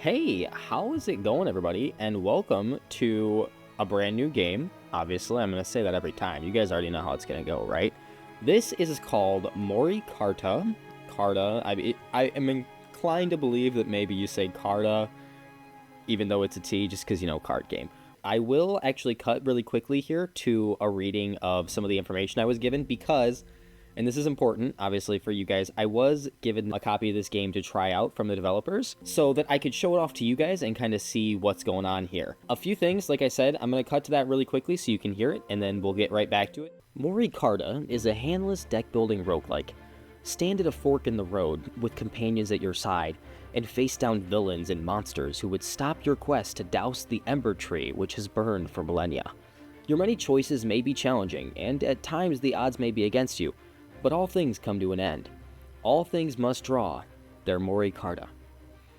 Hey, how is it going, everybody? And welcome to a brand new game. Obviously, I'm going to say that every time. You guys already know how it's going to go, right? This is called Mori Carta. I am inclined to believe that maybe you say Carta, even though it's a T, just because, card game. I will actually cut really quickly here to a reading of some of the information I was given because, and this is important, obviously, for you guys, I was given a copy of this game to try out from the developers so that I could show it off to you guys and kind of see what's going on here. A few things, like I said, I'm going to cut to that really quickly so you can hear it, and then we'll get right back to it. Mori Carta is a handless deck-building roguelike. Stand at a fork in the road with companions at your side, and face down villains and monsters who would stop your quest to douse the Ember Tree which has burned for millennia. Your many choices may be challenging, and at times the odds may be against you, but all things come to an end. All things must draw their Mori Carta.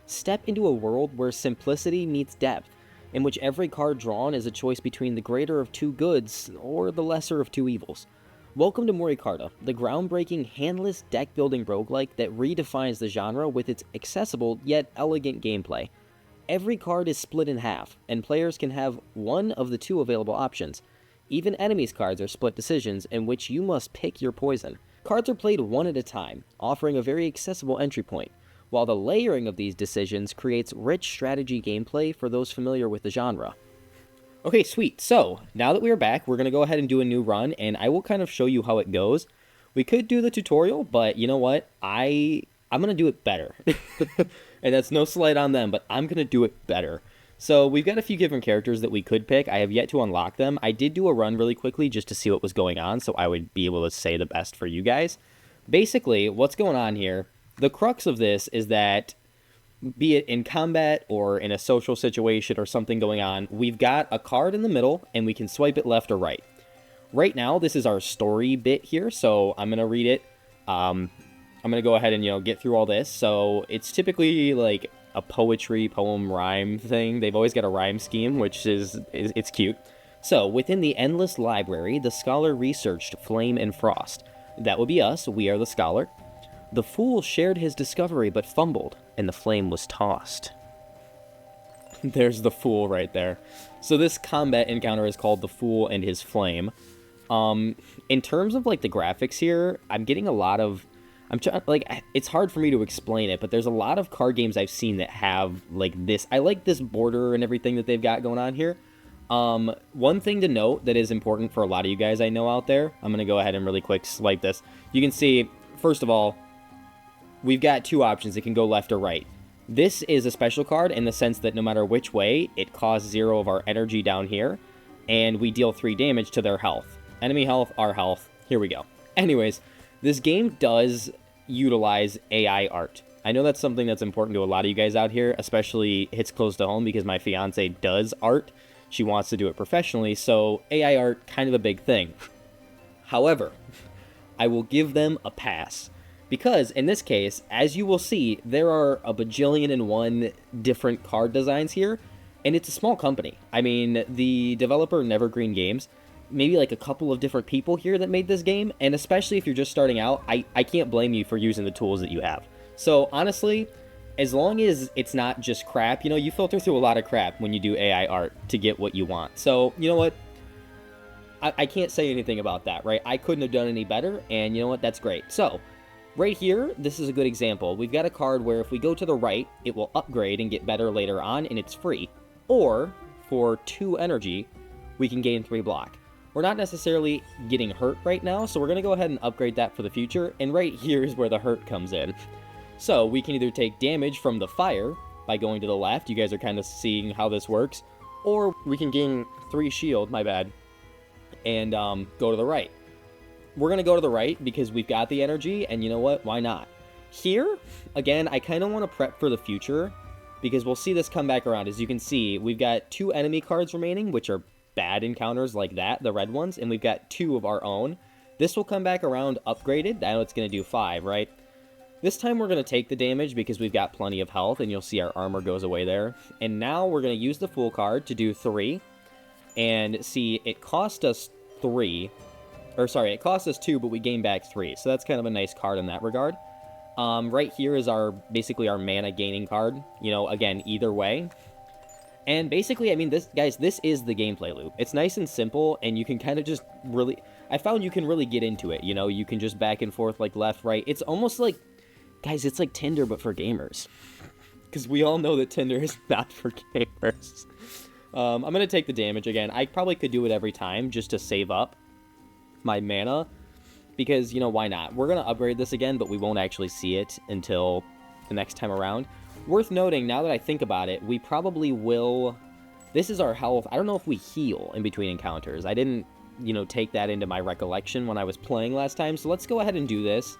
Step into a world where simplicity meets depth, in which every card drawn is a choice between the greater of two goods or the lesser of two evils. Welcome to Mori Carta, the groundbreaking handless deck-building roguelike that redefines the genre with its accessible yet elegant gameplay. Every card is split in half, and players can have one of the two available options. Even enemies' cards are split decisions in which you must pick your poison. Cards are played one at a time, offering a very accessible entry point, while the layering of these decisions creates rich strategy gameplay for those familiar with the genre. Okay, sweet. So, now that we are back, we're going to go ahead and do a new run, and I will kind of show you how it goes. We could do the tutorial, but you know what? I'm going to do it better. And that's no slight on them, but I'm going to do it better. So, we've got a few different characters that we could pick. I have yet to unlock them. I did do a run really quickly just to see what was going on, so I would be able to say the best for you guys. Basically, what's going on here, the crux of this is that be it in combat or in a social situation or something going on, we've got a card in the middle and we can swipe it left or right. Right now, this is our story bit here, so I'm going to read it. I'm going to go ahead and, get through all this. So it's typically like a poem rhyme thing. They've always got a rhyme scheme, which it's cute. So within the endless library, the scholar researched flame and frost. That would be us. We are the scholar. The fool shared his discovery but fumbled, and the flame was tossed. There's the fool right there. So this combat encounter is called The Fool and His Flame. In terms of, the graphics here, I'm getting a lot of... it's hard for me to explain it, but there's a lot of card games I've seen that have, this. I like this border and everything that they've got going on here. One thing to note that is important for a lot of you guys I know out there, I'm going to go ahead and really quick swipe this. You can see, first of all, we've got two options. It can go left or right. This is a special card in the sense that no matter which way, it costs 0 of our energy down here, and we deal 3 damage to their health. Enemy health, our health. Here we go. Anyways, this game does utilize AI art. I know that's something that's important to a lot of you guys out here, especially hits close to home because my fiance does art. She wants to do it professionally, so AI art, kind of a big thing. However, I will give them a pass. Because, in this case, as you will see, there are a bajillion and one different card designs here, and it's a small company. I mean, the developer Nevergreen Games, maybe a couple of different people here that made this game, and especially if you're just starting out, I can't blame you for using the tools that you have. So, honestly, as long as it's not just crap, you filter through a lot of crap when you do AI art to get what you want. So, you know what? I can't say anything about that, right? I couldn't have done any better, and you know what? That's great. So, right here, this is a good example. We've got a card where if we go to the right, it will upgrade and get better later on, and it's free. Or, for 2 energy, we can gain 3 block. We're not necessarily getting hurt right now, so we're going to go ahead and upgrade that for the future, and right here is where the hurt comes in. So, we can either take damage from the fire by going to the left, you guys are kind of seeing how this works, or we can gain 3 shield, my bad, and go to the right. We're going to go to the right because we've got the energy, and you know what? Why not? Here, again, I kind of want to prep for the future because we'll see this come back around. As you can see, we've got 2 enemy cards remaining, which are bad encounters like that, the red ones, and we've got 2 of our own. This will come back around upgraded. I know it's going to do 5, right? This time we're going to take the damage because we've got plenty of health, and you'll see our armor goes away there. And now we're going to use the Fool card to do 3. And see, it cost us 3. Or sorry, it cost us 2, but we gained back 3. So that's kind of a nice card in that regard. Right here is basically our mana gaining card. You know, again, either way. And basically, I mean, this is the gameplay loop. It's nice and simple, and you can kind of just really... I found you can really get into it, you know? You can just back and forth, like, left, right. It's almost like... Guys, it's like Tinder, but for gamers. Because we all know that Tinder is not for gamers. I'm going to take the damage again. I probably could do it every time just to save up my mana. Because, you know, why not? We're going to upgrade this again, but we won't actually see it until the next time around. Worth noting, now that I think about it, we probably will... This is our health. I don't know if we heal in between encounters. I didn't, you know, take that into my recollection when I was playing last time. So let's go ahead and do this.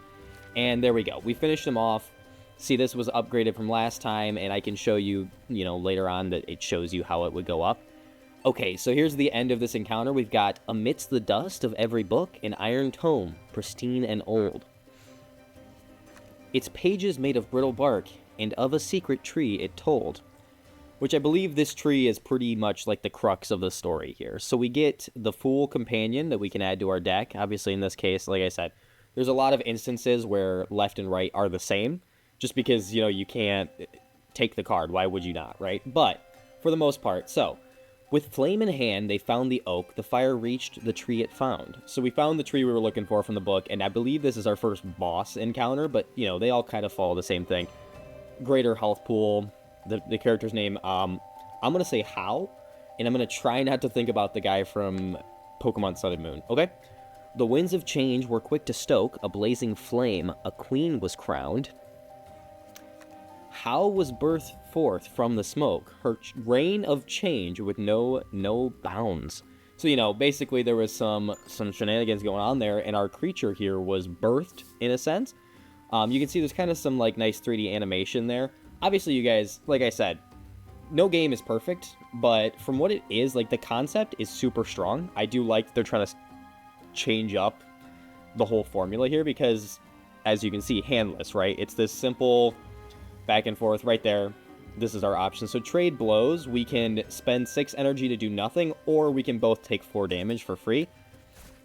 And there we go. We finished him off. See, this was upgraded from last time, and I can show you, you know, later on that it shows you how it would go up. Okay, so here's the end of this encounter. We've got, amidst the dust of every book, an iron tome, pristine and old. Its pages made of brittle bark, and of a secret tree it told. Which I believe this tree is pretty much like the crux of the story here. So we get the Fool Companion that we can add to our deck. Obviously, in this case, like I said, there's a lot of instances where left and right are the same. Just because, you know, you can't take the card. Why would you not, right? But, for the most part, so... With flame in hand, they found the oak. The fire reached the tree it found. So we found the tree we were looking for from the book, and I believe this is our first boss encounter, but, you know, they all kind of follow the same thing. Greater health pool. The character's name, I'm going to say How, and I'm going to try not to think about the guy from Pokemon Sun and Moon, okay? The winds of change were quick to stoke a blazing flame. A queen was crowned. How was birthed forth from the smoke, her reign of change with no bounds. So, you know, basically there was some shenanigans going on there, and our creature here was birthed, in a sense. You can see there's kind of some, like, nice 3D animation there. Obviously, you guys, like I said, no game is perfect, but from what it is, like, the concept is super strong. I do like they're trying to change up the whole formula here, because, as you can see, handless, right? It's this simple... back and forth right there. This is our option. So trade blows. We can spend 6 energy to do nothing, or we can both take 4 damage for free.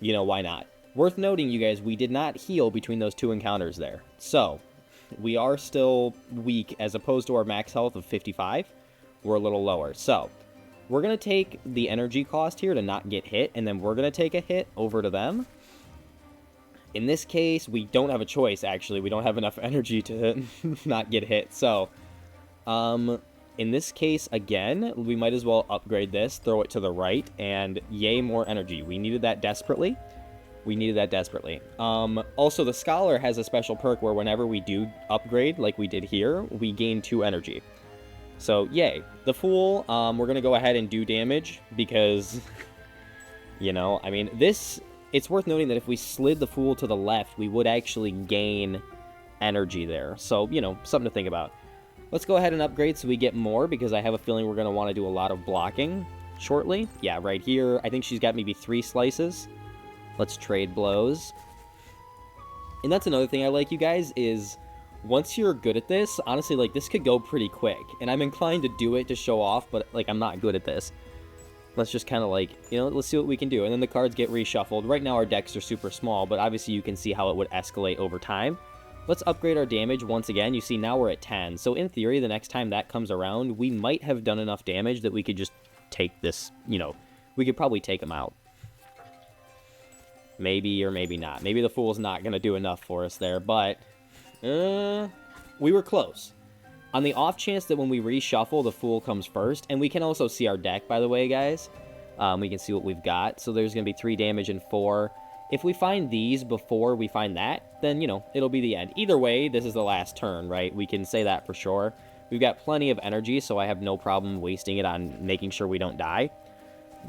You know, why not? Worth noting, you guys, we did not heal between those 2 encounters there. So, we are still weak as opposed to our max health of 55. We're a little lower. So, we're going to take the energy cost here to not get hit, and then we're going to take a hit over to them. In this case, we don't have a choice, actually. We don't have enough energy to not get hit. So, in this case, again, we might as well upgrade this, throw it to the right, and yay, more energy. We needed that desperately. Also, the Scholar has a special perk where whenever we do upgrade, like we did here, we gain 2 energy. So, yay. The Fool, we're going to go ahead and do damage, because, you know, I mean, this... It's worth noting that if we slid the Fool to the left, we would actually gain energy there. So, you know, something to think about. Let's go ahead and upgrade so we get more, because I have a feeling we're going to want to do a lot of blocking shortly. Yeah, right here. I think she's got maybe 3 slices. Let's trade blows. And that's another thing I like, you guys, is once you're good at this, honestly, like, this could go pretty quick. And I'm inclined to do it to show off, but, like, I'm not good at this. Let's just kind of like, you know, let's see what we can do. And then the cards get reshuffled. Right now our decks are super small, but obviously you can see how it would escalate over time. Let's upgrade our damage once again. You see now we're at 10. So in theory, the next time that comes around, we might have done enough damage that we could just take this, you know, we could probably take him out. Maybe or maybe not. Maybe the Fool's not going to do enough for us there, but we were close. On the off chance that when we reshuffle, the Fool comes first, and we can also see our deck, by the way, guys. We can see what we've got. So there's going to be 3 damage and 4. If we find these before we find that, then, you know, it'll be the end. Either way, this is the last turn, right? We can say that for sure. We've got plenty of energy, so I have no problem wasting it on making sure we don't die.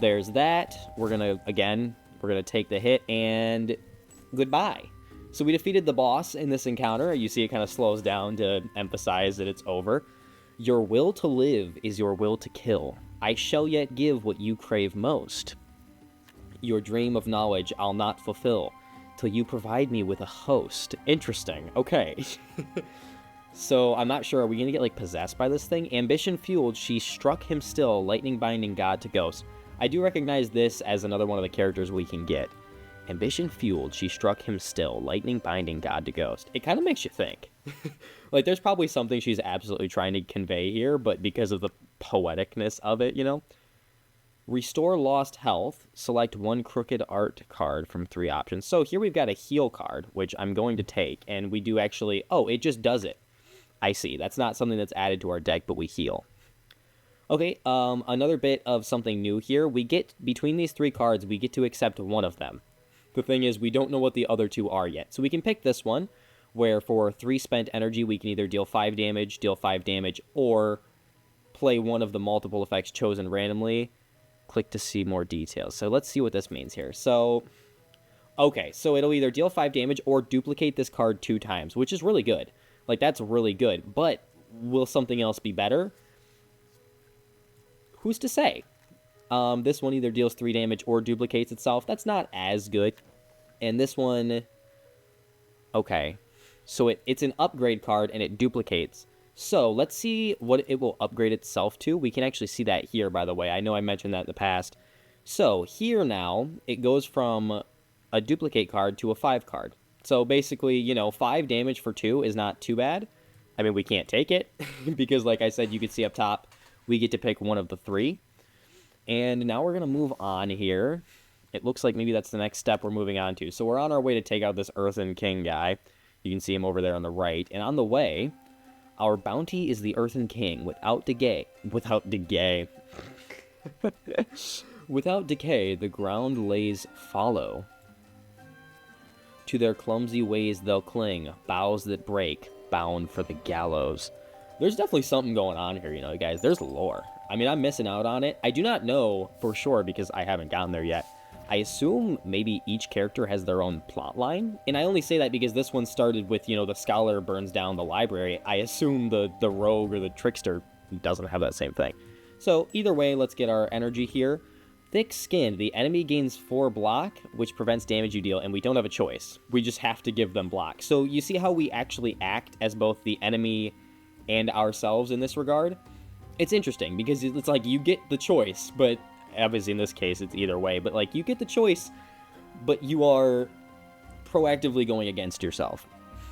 There's that. We're going to, again, we're going to take the hit, and goodbye. So we defeated the boss in this encounter. You see it kind of slows down to emphasize that it's over. Your will to live is your will to kill. I shall yet give what you crave most. Your dream of knowledge I'll not fulfill till you provide me with a host. Interesting. Okay. So I'm not sure. Are we going to get, like, possessed by this thing? Ambition fueled, she struck him still, lightning binding God to ghost. I do recognize this as another one of the characters we can get. Ambition fueled, she struck him still, lightning binding God to ghost. It kind of makes you think. Like, there's probably something she's absolutely trying to convey here, but because of the poeticness of it, you know? Restore lost health. Select one crooked art card from 3 options. So here we've got a heal card, which I'm going to take, and we do actually... Oh, it just does it. I see. That's not something that's added to our deck, but we heal. Okay, another bit of something new here. We get, between these 3 cards, we get to accept one of them. The thing is, we don't know what the other 2 are yet. So we can pick this one, where for 3 spent energy, we can either deal 5 damage, or play one of the multiple effects chosen randomly. Click to see more details. So let's see what this means here. So, okay, so it'll either deal 5 damage or duplicate this card 2 times, which is really good. Like, that's really good. But will something else be better? Who's to say? This one either deals 3 damage or duplicates itself. That's not as good. And this one... Okay. So it's an upgrade card, and it duplicates. So, let's see what it will upgrade itself to. We can actually see that here, by the way. I know I mentioned that in the past. So, here now, it goes from a duplicate card to a 5 card. So, basically, you know, 5 damage for 2 is not too bad. I mean, we can't take it, because like I said, you can see up top, we get to pick one of the 3. And now we're going to move on here. It looks like maybe that's the next step we're moving on to. So, we're on our way to take out this Earthen King guy. You can see him over there on the right. And on the way... Our bounty is the Earthen King. Without decay, Without decay, the ground lays follow. To their clumsy ways they'll cling, bows that break, bound for the gallows. There's definitely something going on here, you know, guys. There's lore. I mean, I'm missing out on it. I do not know for sure because I haven't gotten there yet. I assume maybe each character has their own plot line, and I only say that because this one started with, you know, the scholar burns down the library. I assume the rogue or the trickster doesn't have that same thing. So, either way, let's get our energy here. Thick Skin, the enemy gains 4 block, which prevents damage you deal, and we don't have a choice. We just have to give them block. So, you see how we actually act as both the enemy and ourselves in this regard? It's interesting, because it's like you get the choice, but... Obviously, in this case, it's either way, but, like, you get the choice, but you are proactively going against yourself.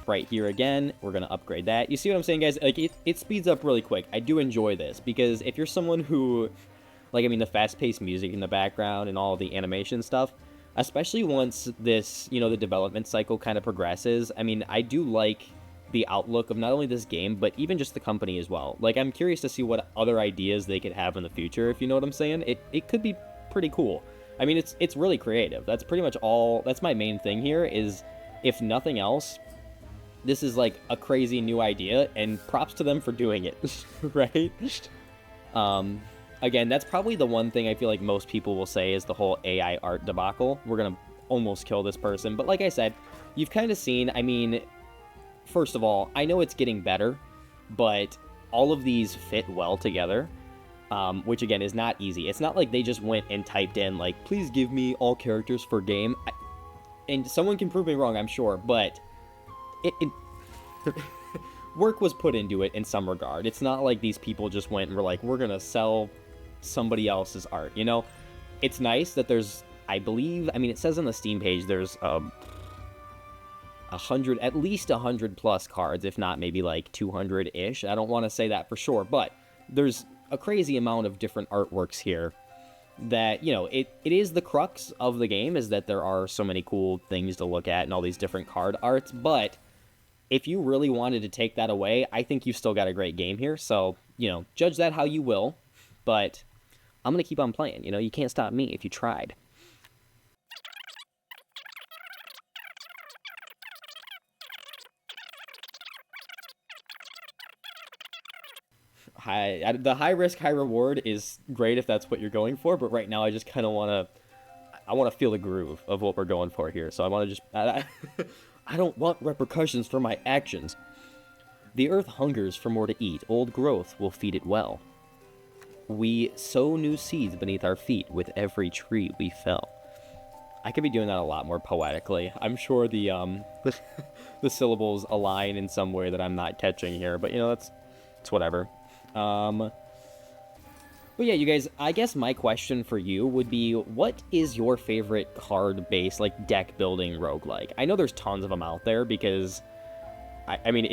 Right here again, we're going to upgrade that. You see what I'm saying, guys? Like, it speeds up really quick. I do enjoy this, because if you're someone who, like, I mean, the fast-paced music in the background and all the animation stuff, especially once this, you know, the development cycle kind of progresses, I mean, I do like the outlook of not only this game, but even just the company as well. Like, I'm curious to see what other ideas they could have in the future, if you know what I'm saying. It could be pretty cool. I mean, it's really creative. That's pretty much all, that's my main thing here, is, if nothing else, this is, like, a crazy new idea, and props to them for doing it, right? Again, that's probably the one thing I feel like most people will say is the whole AI art debacle. We're gonna almost kill this person, but like I said, you've kind of seen, I mean... First of all, I know it's getting better, but all of these fit well together, which again is not easy. It's not like they just went and typed in, like, please give me all characters for game. And someone can prove me wrong, I'm sure, but work was put into it in some regard. It's not like these people just went and were like, we're going to sell somebody else's art, you know? It's nice that there's, I believe, I mean, it says on the Steam page there's... 100, at least 100 plus cards, if not maybe like 200-ish. I don't want to say that for sure, but there's a crazy amount of different artworks here that, you know, it is the crux of the game, is that there are so many cool things to look at and all these different card arts, but if you really wanted to take that away, I think you've still got a great game here, so, you know, judge that how you will, but I'm going to keep on playing, you know, you can't stop me if you tried. The high risk, high reward is great if that's what you're going for, but right now I just kind of want to feel the groove of what we're going for here. So I want to just, I don't want repercussions for my actions. The earth hungers for more to eat. Old growth will feed it well. We sow new seeds beneath our feet with every tree we fell. I could be doing that a lot more poetically. I'm sure the the syllables align in some way that I'm not catching here, but you know, it's whatever. But yeah, you guys, I guess my question for you would be, what is your favorite card-based, like, deck-building roguelike? I know there's tons of them out there, because, I mean,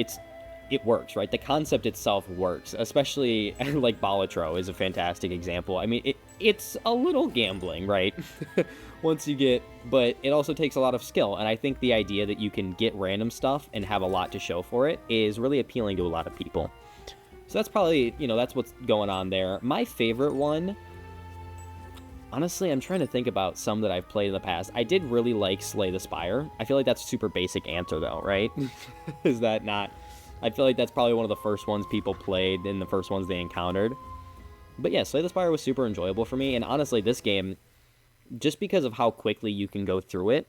it works, right? The concept itself works, especially like Balatro is a fantastic example. I mean, it's a little gambling, right? Once you get, but it also takes a lot of skill, and I think the idea that you can get random stuff and have a lot to show for it is really appealing to a lot of people. So that's probably, that's what's going on there. My favorite one, honestly, I'm trying to think about some that I've played in the past. I did really like Slay the Spire. I feel like that's a super basic answer, though, right? Is that not? I feel like that's probably one of the first ones people played and the first ones they encountered. But yeah, Slay the Spire was super enjoyable for me. And honestly, this game, just because of how quickly you can go through it,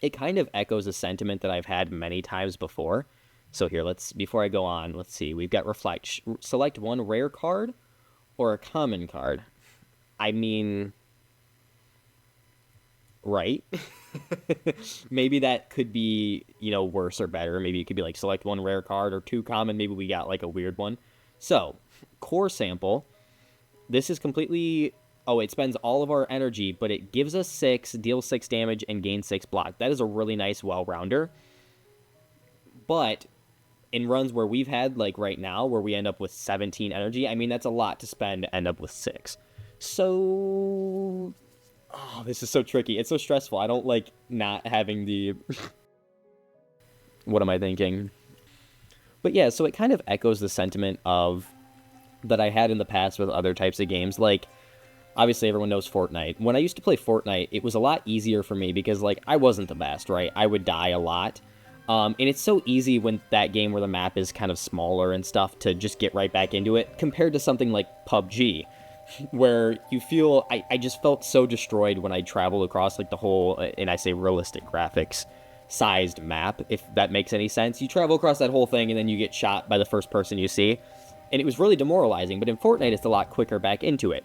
it kind of echoes a sentiment that I've had many times before. So here, before I go on, let's see. We've got Reflect. Select one rare card or a common card. I mean, right? Maybe that could be, worse or better. Maybe it could be like select one rare card or two common. Maybe we got like a weird one. So, core sample. This is completely... Oh, it spends all of our energy, but it gives us 6, deals 6 damage, and gains 6 block. That is a really nice well-rounder. But in runs where we've had, like right now, where we end up with 17 energy, I mean, that's a lot to spend to end up with 6. So... Oh, this is so tricky. It's so stressful. I don't like not having the... What am I thinking? But yeah, so it kind of echoes the sentiment of... that I had in the past with other types of games. Like, obviously everyone knows Fortnite. When I used to play Fortnite, it was a lot easier for me because, like, I wasn't the best, right? I would die a lot. And it's so easy when that game where the map is kind of smaller and stuff to just get right back into it compared to something like PUBG, where you feel... I just felt so destroyed when I traveled across, like, the whole, and I say realistic graphics, sized map, if that makes any sense. You travel across that whole thing, and then you get shot by the first person you see. And it was really demoralizing, but in Fortnite, it's a lot quicker back into it.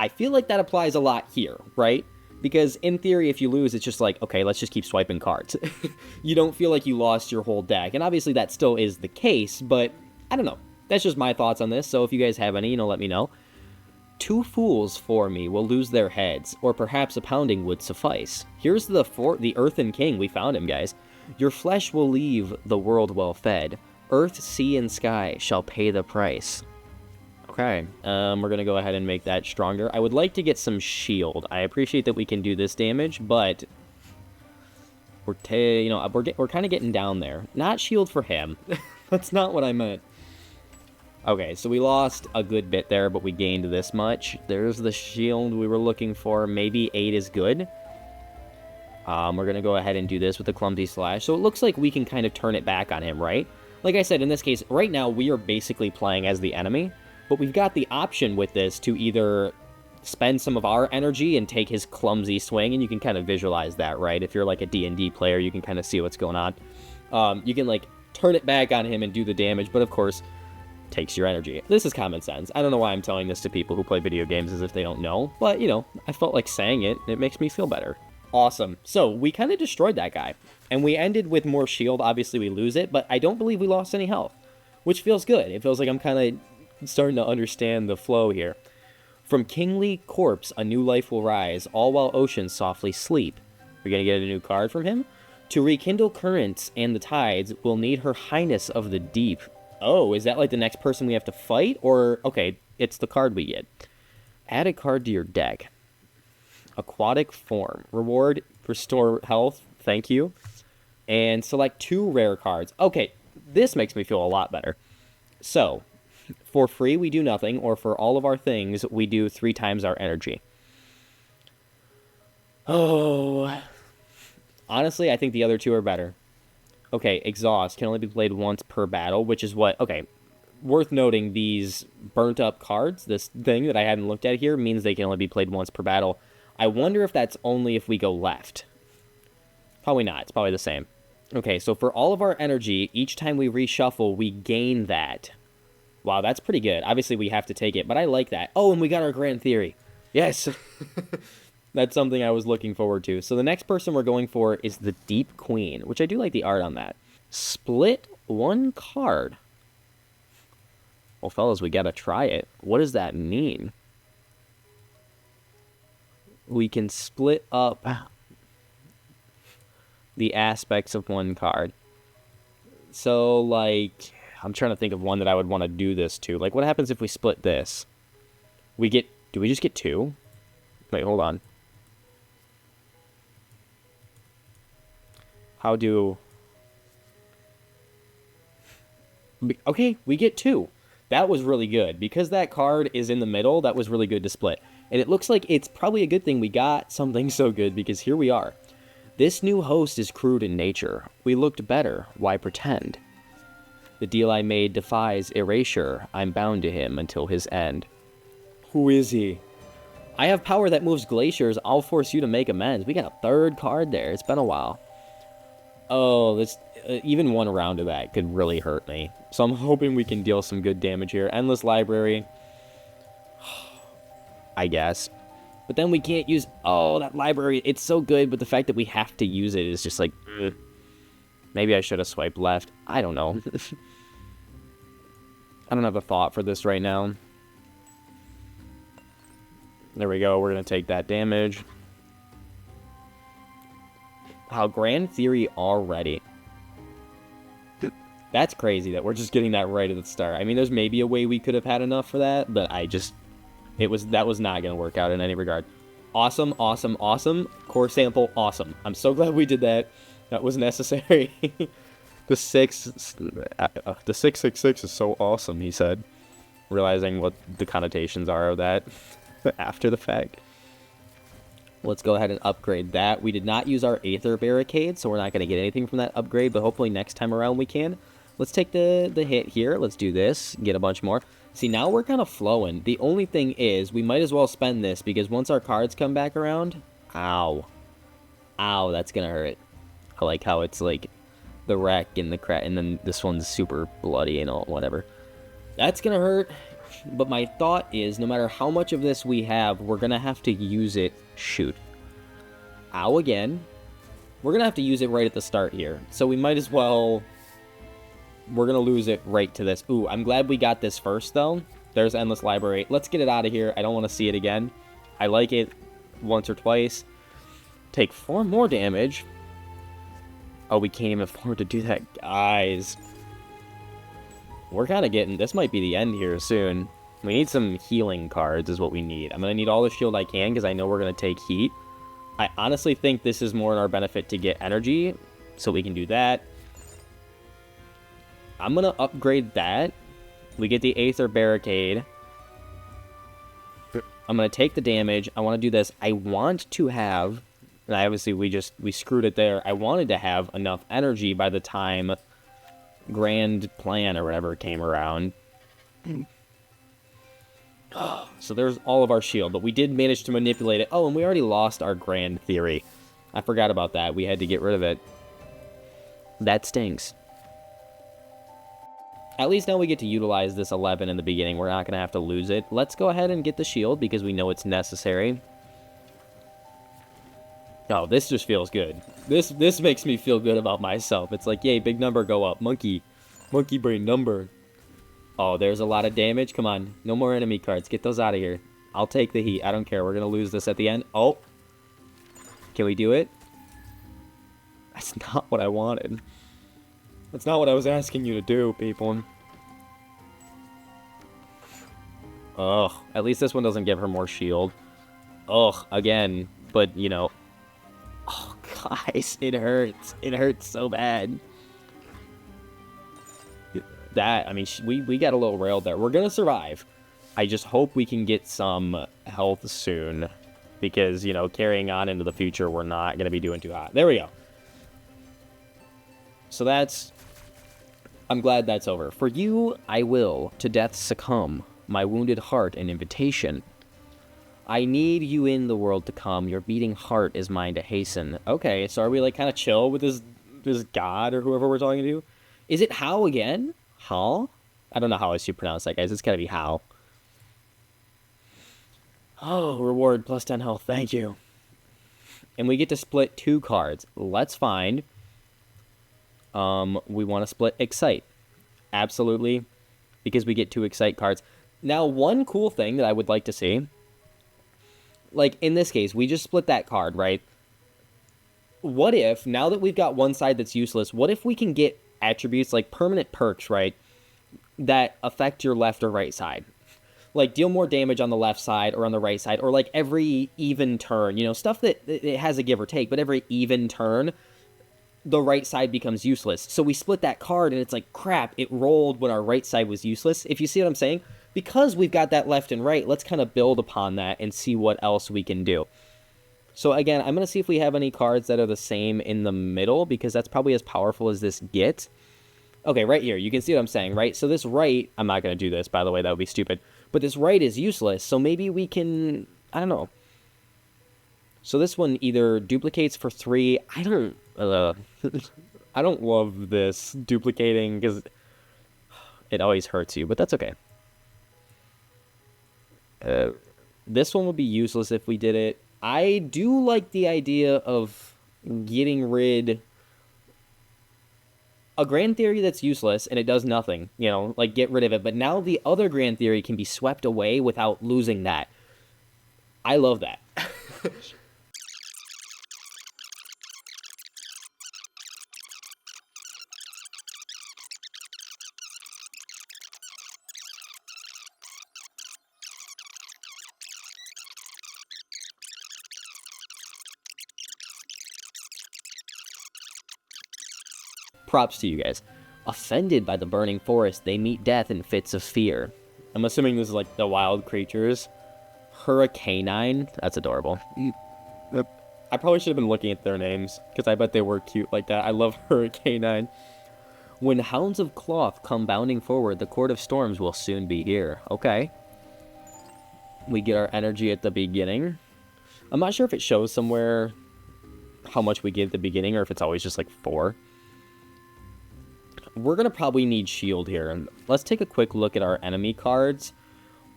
I feel like that applies a lot here, right? Because in theory, if you lose, it's just like, okay, let's just keep swiping cards. You don't feel like you lost your whole deck. And obviously that still is the case, but I don't know. That's just my thoughts on this, so if you guys have any, let me know. 2 fools for me will lose their heads, or perhaps a pounding would suffice. Here's the Earthen King. We found him, guys. Your flesh will leave the world well fed. Earth, sea, and sky shall pay the price. Okay, we're going to go ahead and make that stronger. I would like to get some shield. I appreciate that we can do this damage, but we're kind of getting down there. Not shield for him. That's not what I meant. Okay, so we lost a good bit there, but we gained this much. There's the shield we were looking for. Maybe 8 is good. We're going to go ahead and do this with the Clumsy Slash. So it looks like we can kind of turn it back on him, right? Like I said, in this case, right now we are basically playing as the enemy, but we've got the option with this to either spend some of our energy and take his clumsy swing, and you can kind of visualize that, right? If you're like a D&D player, you can kind of see what's going on. You can like turn it back on him and do the damage, but of course, takes your energy. This is common sense. I don't know why I'm telling this to people who play video games as if they don't know, but I felt like saying it, and it makes me feel better. Awesome. So we kind of destroyed that guy, and we ended with more shield. Obviously we lose it, but I don't believe we lost any health, which feels good. It feels like I'm kind of starting to understand the flow here. From kingly corpse a new life will rise, all while oceans softly sleep. We're gonna get a new card from him. To rekindle currents and the tides, we'll need her highness of the deep. Oh, is that like the next person we have to fight? Or, okay, it's the card we get. Add a card to your deck. Aquatic form. Reward, restore health. Thank you. And select 2 rare cards. Okay, this makes me feel a lot better. So, for free, we do nothing. Or for all of our things, we do 3 times our energy. Oh. Honestly, I think the other 2 are better. Okay, exhaust can only be played once per battle, which is what... Okay, worth noting, these burnt up cards, this thing that I hadn't looked at here, means they can only be played once per battle. I wonder if that's only if we go left. Probably not. It's probably the same. Okay, so for all of our energy, each time we reshuffle, we gain that. Wow, that's pretty good. Obviously, we have to take it, but I like that. Oh, and we got our Grand Theory. Yes! That's something I was looking forward to. So the next person we're going for is the Deep Queen, which I do like the art on that. Split 1 card. Well, fellas, we gotta try it. What does that mean? We can split up the aspects of 1 card. So, like, I'm trying to think of one that I would want to do this to. Like, what happens if we split this? We get... Do we just get 2? Wait, hold on. How do... Okay, we get 2. That was really good. Because that card is in the middle, that was really good to split. And it looks like it's probably a good thing we got something so good, because here we are. This new host is crude in nature. We looked better. Why pretend? The deal I made defies erasure. I'm bound to him until his end. Who is he? I have power that moves glaciers. I'll force you to make amends. We got a 3rd card there. It's been a while. Oh, this even one round of that could really hurt me. So I'm hoping we can deal some good damage here. Endless library. I guess. But then we can't use... Oh, that library. It's so good, but the fact that we have to use it is just like... Maybe I should have swiped left. I don't know. I don't have a thought for this right now. There we go. We're going to take that damage. Wow, Grand Theory already. That's crazy that we're just getting that right at the start. I mean, there's maybe a way we could have had enough for that, but I just... That was not going to work out in any regard. Awesome, awesome, awesome. Core sample, awesome. I'm so glad we did that. That was necessary. The 666 is so awesome, he said. Realizing what the connotations are of that after the fact. Let's go ahead and upgrade that. We did not use our Aether Barricade, so we're not going to get anything from that upgrade, but hopefully next time around we can. Let's take the hit here. Let's do this. Get a bunch more. See, now we're kind of flowing. The only thing is, we might as well spend this, because once our cards come back around... Ow. Ow, that's going to hurt. I like how it's like the wreck and the crack, and then this one's super bloody and all, whatever. That's going to hurt. But my thought is, no matter how much of this we have, we're going to have to use it... Shoot. Ow again. We're going to have to use it right at the start here. So we might as well... We're going to lose it right to this. Ooh, I'm glad we got this first, though. There's Endless Library. Let's get it out of here. I don't want to see it again. I like it once or twice. Take 4 more damage. Oh, we can't even afford to do that. Guys. We're kind of getting... This might be the end here soon. We need some healing cards is what we need. I'm going to need all the shield I can because I know we're going to take heat. I honestly think this is more in our benefit to get energy. So we can do that. I'm going to upgrade that. We get the Aether Barricade. I'm going to take the damage. I want to do this. I want to have... And obviously we screwed it there. I wanted to have enough energy by the time Grand Plan or whatever came around. So there's all of our shield, but we did manage to manipulate it. Oh, and we already lost our Grand Theory. I forgot about that. We had to get rid of it. That stinks. At least now we get to utilize this 11 in the beginning. We're not going to have to lose it. Let's go ahead and get the shield because we know it's necessary. Oh, this just feels good. This makes me feel good about myself. It's like, yay, big number go up. Monkey brain number. Oh, there's a lot of damage. Come on. No more enemy cards. Get those out of here. I'll take the heat. I don't care. We're going to lose this at the end. Oh. Can we do it? That's not what I wanted. That's not what I was asking you to do, people. Ugh. At least this one doesn't give her more shield. Ugh. Again. But, you know. Oh, guys. It hurts. It hurts so bad. That, I mean, we got a little railed there. We're going to survive. I just hope we can get some health soon. Because, you know, carrying on into the future, we're not going to be doing too hot. There we go. So that's... I'm glad that's over. For you, I will to death succumb. My wounded heart an invitation. I need you in the world to come. Your beating heart is mine to hasten. Okay, so are we like kind of chill with this god or whoever we're talking to? Is it How again? How? I don't know how I should pronounce that, guys. It's gotta be How. Oh, reward plus 10 health. Thank you. And we get to split 2 cards. Let's find... we want to split Excite. Absolutely. Because we get 2 Excite cards. Now, one cool thing that I would like to see... Like, in this case, we just split that card, right? What if, now that we've got one side that's useless, what if we can get attributes like permanent perks, right? that affect your left or right side. Like, deal more damage on the left side or on the right side, or like every even turn, you know, stuff that it has a give or take, but every even turn, the right side becomes useless. So we split that card, and it's like, crap, it rolled when our right side was useless. If you see what I'm saying? Because we've got that left and right, let's kind of build upon that and see what else we can do. So again, I'm going to see if we have any cards that are the same in the middle, because that's probably as powerful as this gets. Okay, right here, you can see what I'm saying, right? So this right, I'm not going to do this, by the way, that would be stupid. But this right is useless, so maybe we can, I don't know. So this one either duplicates for 3. I don't love this duplicating, because it always hurts you, but that's okay. This one would be useless if we did it. I do like the idea of getting rid... A Grand Theory that's useless, and it does nothing, you know, like, get rid of it. But now the other Grand Theory can be swept away without losing that. I love that. Props to you guys. Offended by the burning forest, they meet death in fits of fear. I'm assuming this is like the wild creatures. Hurricanine. That's adorable. I probably should have been looking at their names, because I bet they were cute like that. I love Hurricanine. When hounds of cloth come bounding forward, the court of storms will soon be here. Okay. We get our energy at the beginning. I'm not sure if it shows somewhere how much we get at the beginning, or if it's always just like 4. We're going to probably need shield here. Let's take a quick look at our enemy cards.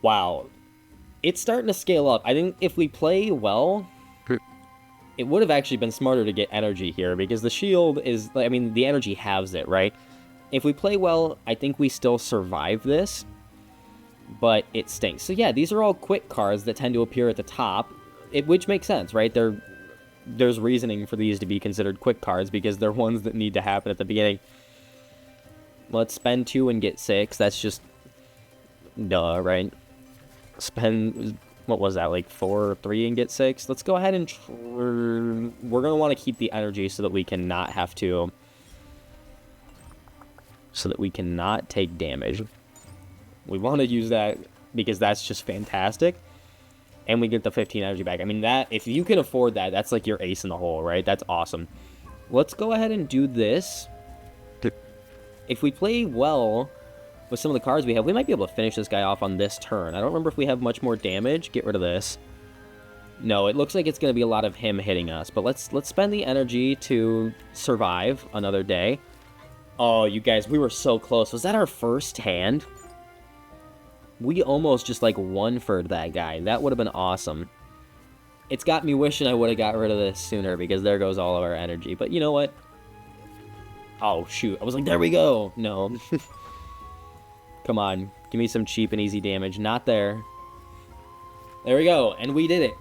Wow. It's starting to scale up. I think if we play well, it would have actually been smarter to get energy here, because the shield is, I mean, the energy halves it, right? If we play well, I think we still survive this, but it stinks. So yeah, these are all quick cards that tend to appear at the top, which makes sense, right? There's reasoning for these to be considered quick cards, because they're ones that need to happen at the beginning. Let's spend 2 and get 6. That's just duh, right? Spend, what was that, like 4 or 3 and get 6? Let's go ahead and we're going to want to keep the energy so that we cannot have to, so that we cannot take damage. We want to use that because that's just fantastic. And we get the 15 energy back. I mean, that, if you can afford that, that's like your ace in the hole, right? That's awesome. Let's go ahead and do this. If we play well with some of the cards we have, we might be able to finish this guy off on this turn. I don't remember if we have much more damage. Get rid of this. No, it looks like it's going to be a lot of him hitting us. But let's spend the energy to survive another day. Oh, you guys, we were so close. Was that our first hand? We almost just, like, one-furred that guy. That would have been awesome. It's got me wishing I would have got rid of this sooner, because there goes all of our energy. But you know what? Oh, shoot. I was like, there we go. No. Come on. Give me some cheap and easy damage. Not there. There we go. And we did it.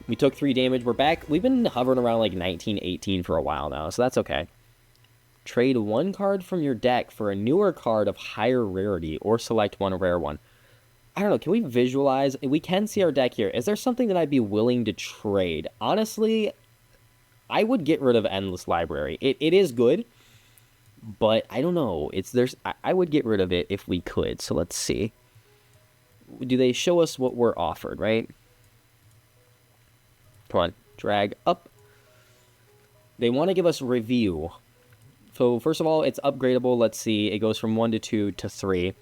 We took 3 damage. We're back. We've been hovering around like 19, 18 for a while now, so that's okay. Trade 1 card from your deck for a newer card of higher rarity, or select 1 rare one. I don't know. Can we visualize? We can see our deck here. Is there something that I'd be willing to trade? Honestly, I would get rid of Endless Library. It is good. But I don't know. I would get rid of it if we could. So let's see. Do they show us what we're offered, right? Come on. Drag up. They want to give us review. So first of all, it's upgradable. Let's see. It goes from 1 to 2 to 3.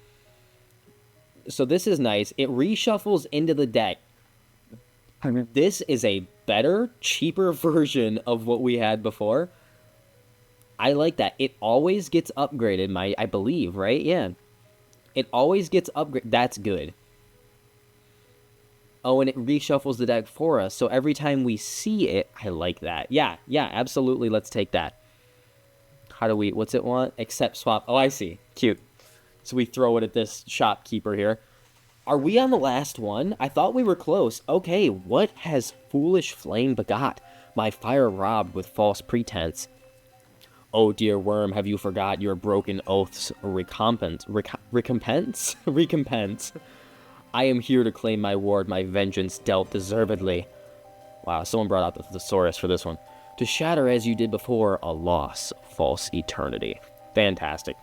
So this is nice. It reshuffles into the deck. This is a better, cheaper version of what we had before. I like that. It always gets upgraded, I believe, right? Yeah. It always gets upgraded. That's good. Oh, and it reshuffles the deck for us. So every time we see it, I like that. Yeah, absolutely. Let's take that. How do we, what's it want? Accept swap. Oh, I see. Cute. So we throw it at this shopkeeper here. Are we on the last one? I thought we were close. Okay, what has foolish flame begot? My fire robbed with false pretense. Oh dear worm, have you forgot your broken oath's recompense? Recompense. I am here to claim my ward, my vengeance dealt deservedly. Wow, someone brought out the thesaurus for this one. To shatter as you did before, a loss, false eternity. Fantastic.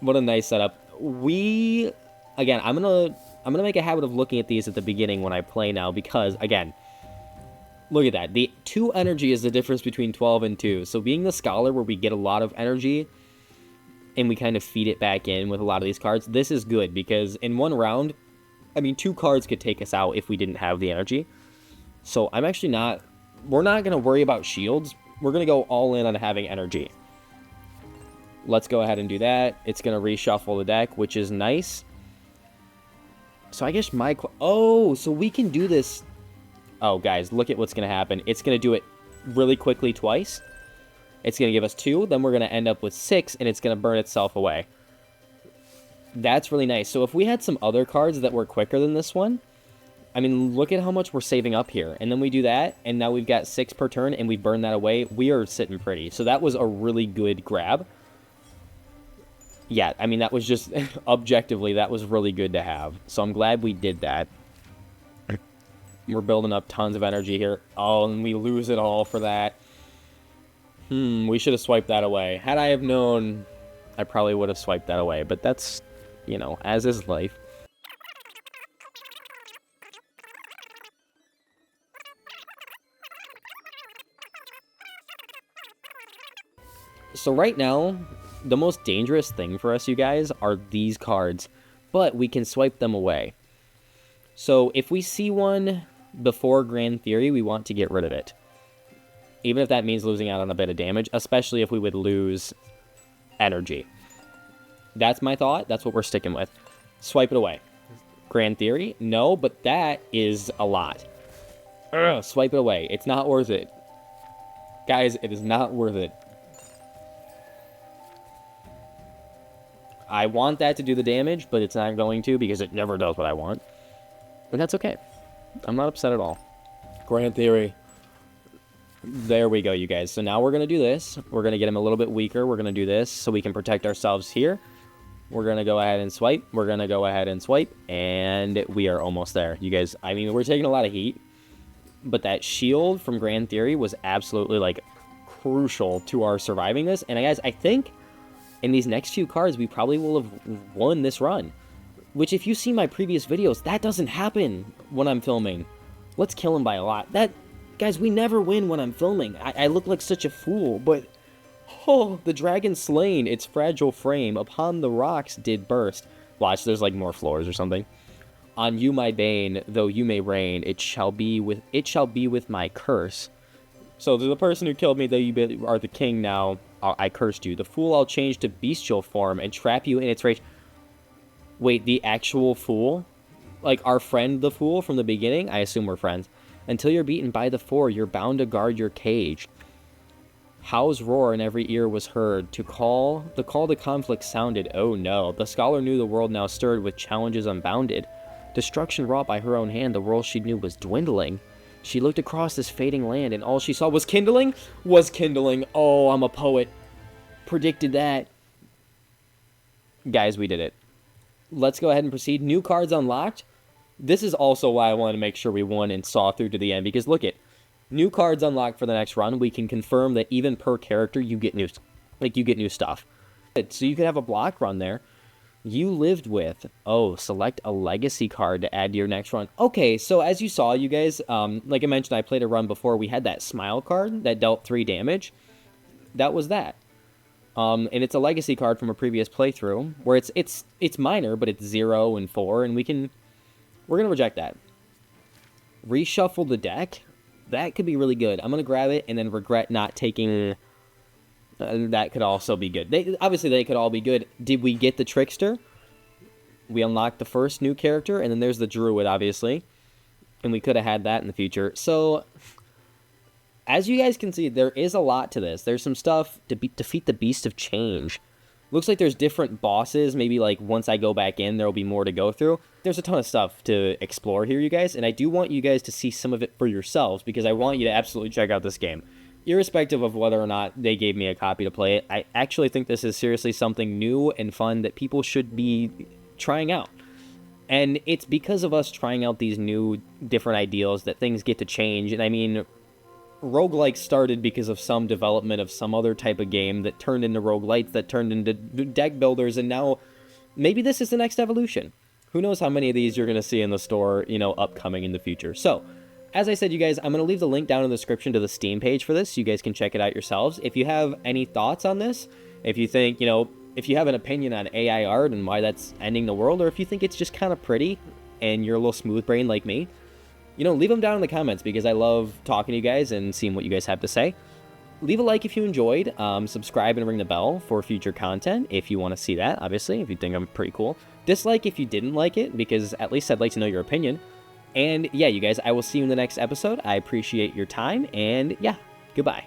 What a nice setup. Again, I'm gonna make a habit of looking at these at the beginning when I play now, because again, look at that. The 2 energy is the difference between 12 and 2. So being the scholar where we get a lot of energy and we kind of feed it back in with a lot of these cards, this is good because in one round, I mean, 2 cards could take us out if we didn't have the energy. So I'm actually we're not going to worry about shields. We're going to go all in on having energy. Let's go ahead and do that. It's going to reshuffle the deck, which is nice. So I guess so we can do this. Oh, guys, look at what's going to happen. It's going to do it really quickly twice. It's going to give us 2, then we're going to end up with 6, and it's going to burn itself away. That's really nice. So if we had some other cards that were quicker than this one, I mean, look at how much we're saving up here. And then we do that, and now we've got 6 per turn, and we burn that away. We are sitting pretty. So that was a really good grab. Yeah, I mean, that was just, objectively, that was really good to have. So I'm glad we did that. We're building up tons of energy here. Oh, and we lose it all for that. We should have swiped that away. Had I have known, I probably would have swiped that away. But that's, you know, as is life. So right now, the most dangerous thing for us, you guys, are these cards. But we can swipe them away. So if we see one before Grand Theory, we want to get rid of it. Even if that means losing out on a bit of damage, especially if we would lose energy. That's my thought. That's what we're sticking with. Swipe it away. Grand Theory? No, but that is a lot. Swipe it away. It's not worth it. Guys, it is not worth it. I want that to do the damage, but it's not going to because it never does what I want. And that's okay. I'm not upset at all. Grand Theory. There we go, you guys. So now we're going to do this. We're going to get him a little bit weaker. We're going to do this so we can protect ourselves here. We're going to go ahead and swipe. We're going to go ahead and swipe. And we are almost there. You guys, I mean, we're taking a lot of heat. But that shield from Grand Theory was absolutely, like, crucial to our surviving this. And guys, I think in these next few cards, we probably will have won this run. Which, if you see my previous videos, that doesn't happen when I'm filming. Let's kill him by a lot. Guys, we never win when I'm filming. I look like such a fool, but... Oh, the dragon slain, its fragile frame, upon the rocks did burst. Watch, there's like more floors or something. On you, my bane, though you may reign, it shall be with my curse. So, to the person who killed me, though you are the king now, I cursed you. The fool I'll change to bestial form and trap you in its rage. Wait, the actual fool? Like our friend the fool from the beginning? I assume we're friends. Until you're beaten by the 4, you're bound to guard your cage. How's roar in every ear was heard. The call to conflict sounded. Oh no. The scholar knew the world now stirred with challenges unbounded. Destruction wrought by her own hand, the world she knew was dwindling. She looked across this fading land, and all she saw was kindling? Was kindling. Oh, I'm a poet. Predicted that. Guys, we did it. Let's go ahead and proceed. New cards unlocked. This is also why I wanted to make sure we won and saw through to the end, because look it. New cards unlocked for the next run. We can confirm that even per character, you get new stuff. So you could have a block run there. You lived with, select a legacy card to add to your next run. Okay, so as you saw, you guys, like I mentioned, I played a run before. We had that smile card that dealt 3 damage. That was that. And it's a legacy card from a previous playthrough where it's minor, but it's 0 and 4, and we're gonna reject that. Reshuffle the deck. That could be really good. I'm gonna grab it and then regret not taking. That could also be good. Obviously they could all be good. Did we get the trickster? We unlocked the first new character, and then there's the druid, obviously, and we could have had that in the future. So, as you guys can see, there is a lot to this. There's some stuff to defeat the Beast of Change. Looks like there's different bosses. Maybe, like, once I go back in, there will be more to go through. There's a ton of stuff to explore here, you guys, and I do want you guys to see some of it for yourselves, because I want you to absolutely check out this game. irrespective of whether or not they gave me a copy to play it, I actually think this is seriously something new and fun that people should be trying out. And it's because of us trying out these new, different ideals that things get to change. And I mean, roguelike started because of some development of some other type of game that turned into roguelites, that turned into deck builders, and now maybe this is the next evolution. Who knows how many of these you're going to see in the store, upcoming in the future. So, as I said, you guys, I'm going to leave the link down in the description to the Steam page for this, so you guys can check it out yourselves. If you have any thoughts on this, if you think, if you have an opinion on AI art and why that's ending the world, or if you think it's just kind of pretty and you're a little smooth brain like me, leave them down in the comments, because I love talking to you guys and seeing what you guys have to say. Leave a like if you enjoyed, subscribe and ring the bell for future content if you want to see that, obviously, if you think I'm pretty cool. Dislike if you didn't like it, because at least I'd like to know your opinion. And yeah, you guys, I will see you in the next episode. I appreciate your time, and yeah, goodbye.